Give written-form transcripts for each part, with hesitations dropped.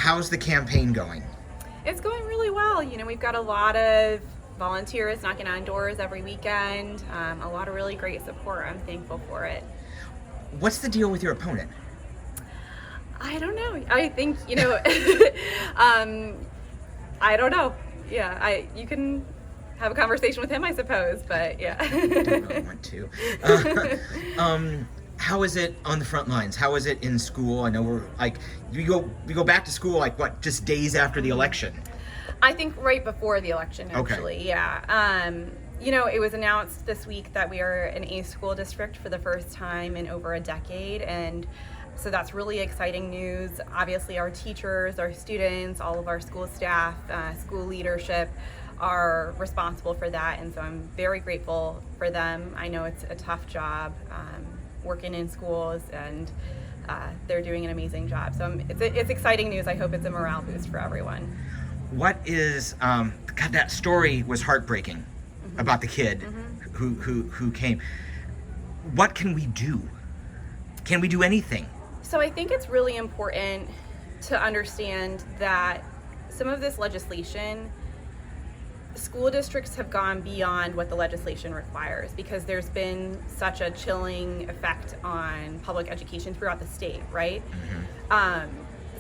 how's the campaign going? It's going really well. We've got a lot of volunteers knocking on doors every weekend, a lot of really great support. I'm thankful for it. What's the deal with your opponent? I don't know. I think, I don't know. Yeah, you can have a conversation with him, I suppose, but yeah. I don't really want to. How is it on the front lines? How is it in school? I know we go back to school just days after the election. I think right before the election, actually. Okay. Yeah. It was announced this week that we are an A school district for the first time in over a decade, and so that's really exciting news. Obviously, our teachers, our students, all of our school staff, school leadership are responsible for that, and so I'm very grateful for them. I know it's a tough job working in schools, and they're doing an amazing job. So it's exciting news. I hope it's a morale boost for everyone. What is God? That story was heartbreaking about the kid who came. What can we do? Can we do anything? So I think it's really important to understand that some of this legislation, school districts have gone beyond what the legislation requires because there's been such a chilling effect on public education throughout the state, right?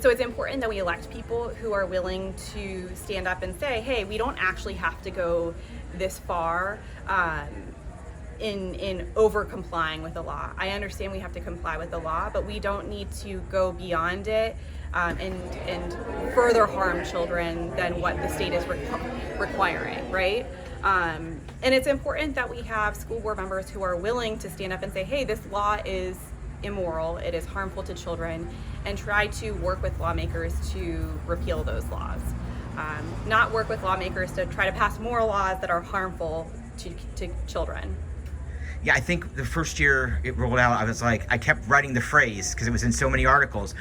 So it's important that we elect people who are willing to stand up and say, hey, we don't actually have to go this far in over complying with the law. I understand we have to comply with the law, but we don't need to go beyond it and further harm children than what the state is requiring, right? And it's important that we have school board members who are willing to stand up and say, hey, this law is immoral, it is harmful to children, and try to work with lawmakers to repeal those laws. Not work with lawmakers to try to pass more laws that are harmful to children. Yeah, I think the first year it rolled out, I kept writing the phrase because it was in so many articles,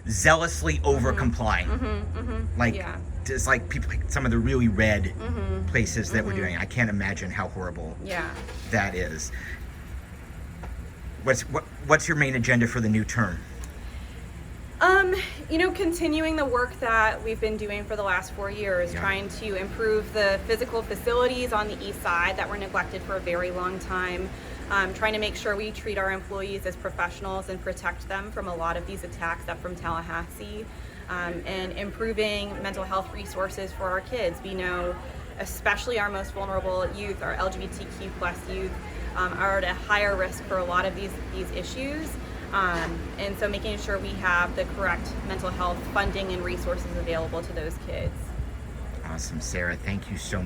zealously over complying. Just like people, some of the really red places that were doing it. I can't imagine how horrible that is. What's your main agenda for the new term? Continuing the work that we've been doing for the last 4 years, trying to improve the physical facilities on the east side that were neglected for a very long time, trying to make sure we treat our employees as professionals and protect them from a lot of these attacks up from Tallahassee, and improving mental health resources for our kids. We know especially our most vulnerable youth, our LGBTQ plus youth, are at a higher risk for a lot of these issues. And so making sure we have the correct mental health funding and resources available to those kids. Awesome, Sarah. Thank you so much.